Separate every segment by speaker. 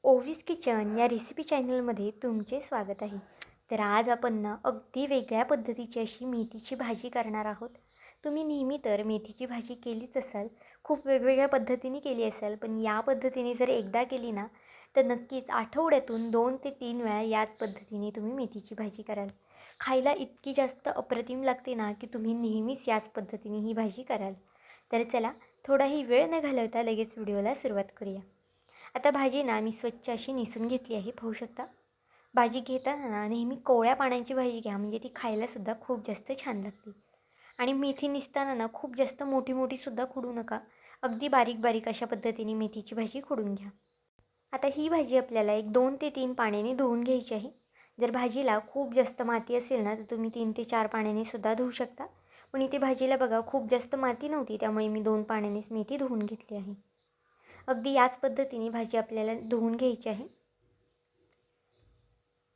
Speaker 1: ओवीज kitchen या recipe चॅनलमध्ये तुमचे स्वागत आहे. तर आज आपण ना अगदी वेगळ्या पद्धतीची अशी मेथीची भाजी करणार आहोत. तुम्ही नेहमी तर मेथीची भाजी केलीच असाल, खूप वेगवेगळ्या पद्धतीने केली असाल, पण या पद्धतीने जर एकदा केली ना तर नक्कीच आठवड्यातून 2 ते 3 वेळा याच पद्धतीने तुम्ही मेथीची भाजी कराल. खायला इतकी जास्त अप्रतिम लागते ना की तुम्ही नेहमीच याच पद्धतीने ही भाजी कराल. तर चला, थोडाही वेळ न घालवता लगेच व्हिडिओला सुरुवात करूया. आता भाजी ना मी स्वच्छ अशी निसून घेतली आहे, पाहू शकता. भाजी घेताना ना नेहमी कोवळ्या पाण्याची भाजी घ्या, म्हणजे ती खायलासुद्धा खूप जास्त छान लागते. आणि मेथी निसताना ना खूप जास्त मोठी मोठीसुद्धा खुडू नका, अगदी बारीक बारीक अशा पद्धतीने मेथीची भाजी खुडून घ्या. आता ही भाजी आपल्याला एक 2 ते 3 पाण्याने धुवून घ्यायची आहे. जर भाजीला खूप जास्त माती असेल ना तर तुम्ही 3 ते 4 पाण्याने सुद्धा धुवू शकता. पण इथे भाजीला बघा खूप जास्त माती नव्हती, त्यामुळे मी 2 पाण्यानेच मेथी धुवून घेतली आहे. अगदी याच पद्धतीने भाजी आपल्याला धुवून घ्यायची आहे.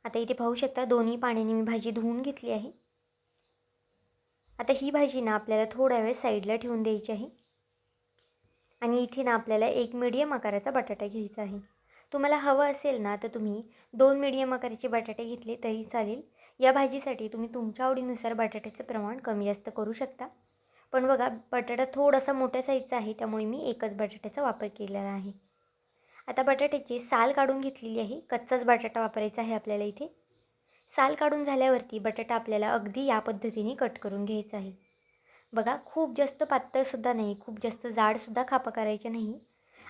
Speaker 1: आता इथे पाहू शकता दोन्ही पाण्याने मी भाजी धुवून घेतली आहे. आता ही भाजी ना आपल्याला थोडा वेळ साईडला ठेवून द्यायची आहे. आणि इथे ना आपल्याला एक मीडियम आकाराचा बटाटा घ्यायचा आहे. तुम्हाला हवं असेल ना तर तुम्ही 2 मीडियम आकाराचे बटाटे घेतले तरी चालेल. या भाजीसाठी तुम्ही तुमच्या आवडीनुसार बटाट्याचं प्रमाण कमी जास्त करू शकता. पण बघा, बटाटा थोडासा मोठ्या साईजचा आहे, त्यामुळे मी एकच बटाट्याचा वापर केलेला आहे. आता बटाट्याची साल काढून घेतलेली आहे. कच्चाच बटाटा वापरायचा आहे आपल्याला इथे. साल काढून झाल्यावरती बटाटा आपल्याला अगदी या पद्धतीने कट करून घ्यायचा आहे. बघा, खूप जास्त पातळसुद्धा नाही, खूप जास्त जाडसुद्धा कापा करायचे नाही.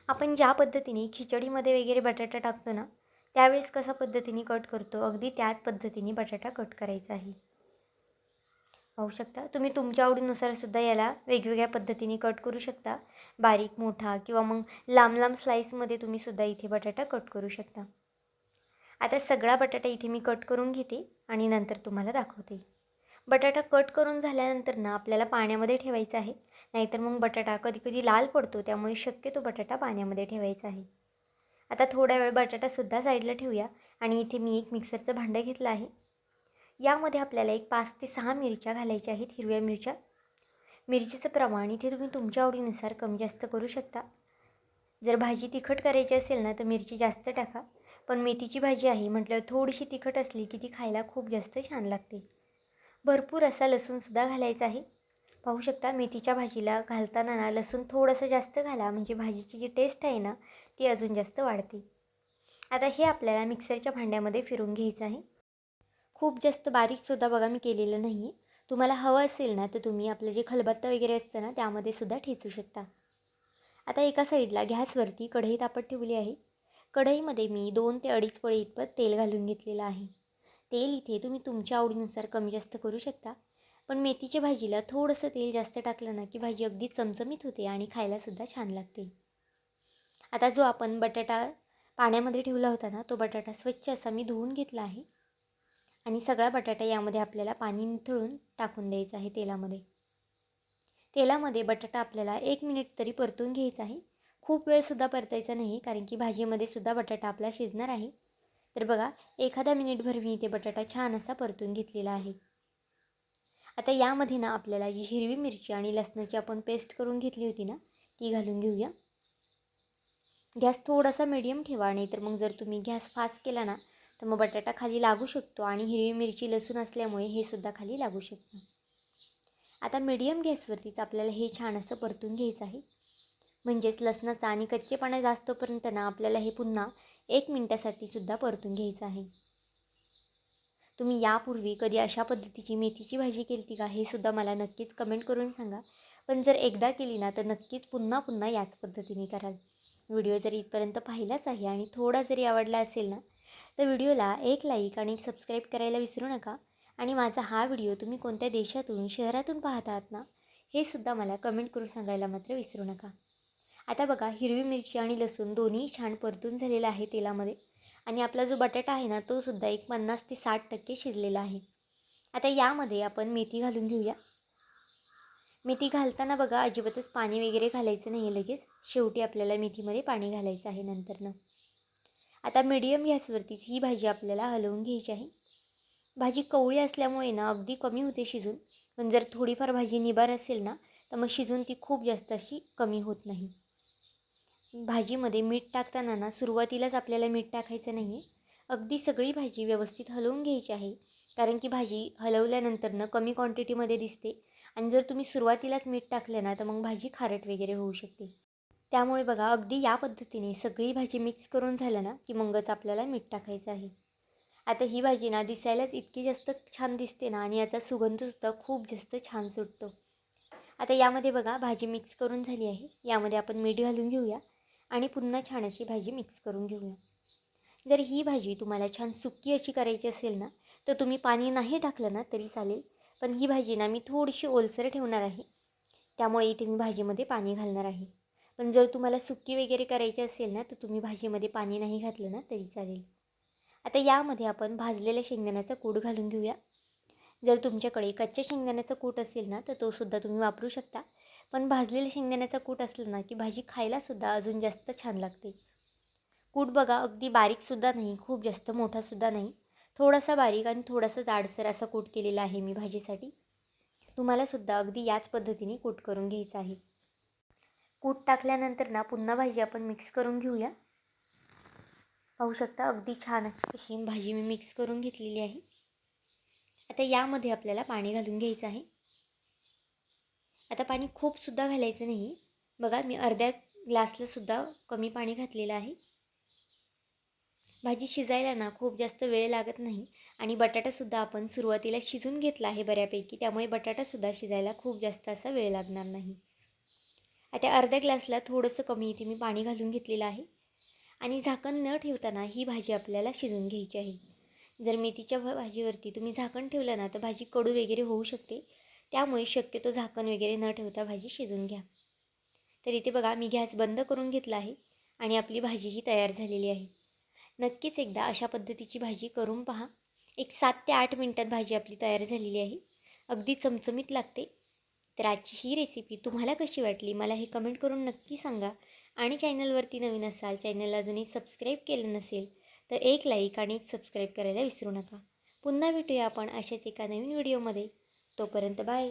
Speaker 1: आपण ज्या पद्धतीने खिचडीमध्ये वगैरे बटाटा टाकतो ना, त्यावेळेस कशा पद्धतीने कट करतो, अगदी त्याच पद्धतीने बटाटा कट करायचा आहे. पाहू शकता तुम्ही तुमच्या आवडीनुसार सुद्धा याला वेगवेगळ्या पद्धतीने कट करू शकता. बारीक, मोठा किंवा मग लांब लांब स्लाईसमध्ये तुम्ही सुद्धा इथे बटाटा कट करू शकता. आता सगळा बटाटा इथे मी कट करून घेते आणि नंतर तुम्हाला दाखवते. बटाटा कट करून झाल्यानंतर ना आपल्याला पाण्यामध्ये ठेवायचा आहे, नाहीतर मग बटाटा कधी कधी लाल पडतो, त्यामुळे शक्यतो बटाटा पाण्यामध्ये ठेवायचा आहे. आता थोडा वेळ बटाटासुद्धा साईडला ठेवूया. आणि इथे मी एक मिक्सरचं भांडं घेतलं आहे. यामध्ये आपल्याला एक 5 ते 6 मिरच्या घालायच्या आहेत, हिरव्या मिरच्या. मिरचीचं प्रमाण इथे तुम्ही तुमच्या आवडीनुसार कमी जास्त करू शकता. जर भाजी तिखट करायची असेल ना तर मिरची जास्त टाका, पण मेथीची भाजी आहे म्हटल्यावर थोडीशी तिखट असली की ती खायला खूप जास्त छान लागते. भरपूर असा लसूणसुद्धा घालायचा आहे. पाहू शकता, मेथीच्या भाजीला घालताना ना लसूण थोडंसं जास्त घाला, म्हणजे भाजीची जी टेस्ट आहे ना ती अजून जास्त वाढते. आता हे आपल्याला मिक्सरच्या भांड्यामध्ये फिरून घ्यायचं आहे. खूप जास्त बारीकसुद्धा बघा मी केलेलं नाही आहे. तुम्हाला हवं असेल ना तर तुम्ही आपलं जे खलबत्ता वगैरे असतं ना त्यामध्ये सुद्धा ठेचू शकता. आता एका साईडला गॅसवरती कढई तापत ठेवली आहे. कढईमध्ये मी 2 ते 2.5 पळी इतपत तेल घालून घेतलेलं आहे. तेल इथे तुम्ही तुमच्या आवडीनुसार कमी जास्त करू शकता. पण मेथीच्या भाजीला थोडंसं तेल जास्त टाकलं ना की भाजी अगदी चमचमीत होते आणि खायलासुद्धा छान लागते. आता जो आपण बटाटा पाण्यामध्ये ठेवला होता ना, तो बटाटा स्वच्छ असा मी धुवून घेतला आहे. आणि सगळा बटाटा यामध्ये आपल्याला पाणी निथळून टाकून द्यायचं आहे तेलामध्ये. तेलामध्ये बटाटा आपल्याला 1 मिनिट तरी परतून घ्यायचा आहे. खूप वेळसुद्धा परतायचा नाही, कारण की भाजीमध्ये सुद्धा बटाटा आपला शिजणार आहे. तर बघा, एखादा मिनिटभर मी इथे बटाटा छान असा परतून घेतलेला आहे. आता यामध्ये ना आपल्याला जी हिरवी मिरची आणि लसणाची आपण पेस्ट करून घेतली होती ना, ती घालून घेऊया. गॅस थोडासा मीडियम ठेवा, नाहीतर मग जर तुम्ही गॅस फास्ट केला ना तर मग बटाटा खाली लागू शकतो आणि हिरवी मिरची लसूण असल्यामुळे हे सुद्धा खाली लागू शकतं. आता मीडियम गॅसवरतीच आपल्याला हे छान असं परतून घ्यायचं आहे. म्हणजेच लसणाचा आणि कच्चेपणा जास्तपर्यंत ना आपल्याला हे पुन्हा 1 मिनिटासाठी सुद्धा परतून घ्यायचं आहे. तुम्ही यापूर्वी कधी अशा पद्धतीची मेथीची भाजी केली का, हे सुद्धा मला नक्कीच कमेंट करून सांगा. पण जर एकदा केली ना तर नक्कीच पुन्हा पुन्हा याच पद्धतीने कराल. व्हिडिओ जर इथपर्यंत पाहिलाच आहे आणि थोडा जरी आवडला असेल ना तर व्हिडिओला एक लाईक आणि एक सबस्क्राईब करायला विसरू नका. आणि माझा हा व्हिडिओ तुम्ही कोणत्या देशातून शहरातून पाहत आहात ना, हे सुद्धा मला कमेंट करून सांगायला मात्र विसरू नका. आता बघा, हिरवी मिरची आणि लसूण दोन्ही छान परतून झालेला आहे तेलामध्ये. आणि आपला जो बटाटा आहे ना तो सुद्धा एक 50 ते 60% शिजलेला आहे. आता यामध्ये आपण मेथी घालून घेऊया. मेथी घालताना बघा अजिबातच पाणी वगैरे घालायचं नाही आहे लगेच. शेवटी आपल्याला मेथीमध्ये पाणी घालायचं आहे नंतरनं. आता मीडियम गॅसवरतीच ही भाजी आपल्याला हलवून घ्यायची आहे. भाजी कवळी असल्यामुळे ना अगदी कमी होते शिजून. पण जर थोडीफार भाजी निबार असेल ना तर मग शिजून ती खूप जास्त अशी कमी होत नाही. भाजीमध्ये मीठ टाकताना ना सुरुवातीलाच आपल्याला मीठ टाकायचं नाही आहे. अगदी सगळी भाजी व्यवस्थित हलवून घ्यायची आहे. कारण की भाजी हलवल्यानंतर कमी क्वांटिटीमध्ये दिसते आणि जर तुम्ही सुरुवातीलाच मीठ टाकलं ना तर मग भाजी खारट वगैरे होऊ शकते. त्यामुळे बघा अगदी या पद्धतीने सगळी भाजी मिक्स करून झालं ना की मगच आपल्याला मीठ टाकायचं आहे. आता ही भाजी ना दिसायलाच इतकी जास्त छान दिसते ना आणि याचा सुगंधसुद्धा खूप जास्त छान सुटतो. आता यामध्ये बघा भाजी मिक्स करून झाली आहे. यामध्ये आपण मीठ घालून घेऊया आणि पुन्हा छान अशी भाजी मिक्स करून घेऊया. जर ही भाजी तुम्हाला छान सुक्की अशी करायची असेल ना तर तुम्ही पाणी नाही टाकलं ना तरी चालेल. पण ही भाजी ना मी थोडीशी ओलसर ठेवणार आहे. त्यामुळे इथे मी भाजीमध्ये पाणी घालणार आहे. पण जर तुम्हाला सुक्की वगैरे करायची असेल ना तर तुम्ही भाजीमध्ये पाणी नाही घातलं ना तरी चालेल. आता यामध्ये आपण भाजलेल्या शेंगदाण्याचा कूट घालून घेऊया. जर तुमच्याकडे कच्च्या शेंगदाण्याचा कूट असेल ना तर तोसुद्धा तुम्ही वापरू शकता. पण भाजलेल्या शेंगदाण्याचा कूट असला ना की भाजी खायलासुद्धा अजून जास्त छान लागते. कूट बघा अगदी बारीकसुद्धा नाही, खूप जास्त मोठासुद्धा नाही. थोडासा बारीक आणि थोडासा जाडसर असा कूट केलेला आहे मी भाजीसाठी. तुम्हालासुद्धा अगदी याच पद्धतीने कूट करून घ्यायचं आहे. कूट टाकल्यानंतर ना पुन्हा भाजी आपण मिक्स करून घेऊया. पाहू शकता अगदी छान अशी भाजी मी मिक्स करून घेतलेली आहे. आता यामध्ये आपल्याला पाणी घालून घ्यायचं आहे. आता पाणी खूपसुद्धा घालायचं नाही. बघा मी अर्ध्या ग्लासलासुद्धा कमी पाणी घातलेलं आहे. भाजी शिजायला ना खूप जास्त वेळ लागत नाही आणि बटाटासुद्धा आपण सुरुवातीला शिजून घेतला आहे बऱ्यापैकी. त्यामुळे बटाटासुद्धा शिजायला खूप जास्त असा वेळ लागणार नाही. आता अर्ध्या ग्लासला थोडंसं कमी इथे मी पाणी घालून घेतलेलं आहे आणि झाकण न ठेवताना ही भाजी आपल्याला शिजून घ्यायची आहे. जर मेथीच्या भाजीवरती तुम्ही झाकण ठेवलं ना तर भाजी कडू वगैरे होऊ शकते. त्यामुळे शक्यतो झाकण वगैरे न ठेवता भाजी शिजून घ्या. तर इथे बघा मी गॅस बंद करून घेतला आहे आणि आपली भाजी ही तयार झालेली आहे. नक्कीच एकदा अशा पद्धतीची भाजी करून पहा. एक 7 ते 8 मिनटात भाजी आपली तयार झालेली आहे. अगदी चमचमीत लागते. तर आजची ही रेसिपी तुम्हाला कशी वाटली मला हे कमेंट करून नक्की सांगा. आणि चॅनलवरती नवीन असाल, चॅनलला अजूनही सबस्क्राईब केलं नसेल तर एक लाईक आणि एक सबस्क्राईब करायला विसरू नका. पुन्हा भेटूया आपण अशाच एका नवीन व्हिडिओमध्ये. तोपर्यंत बाय.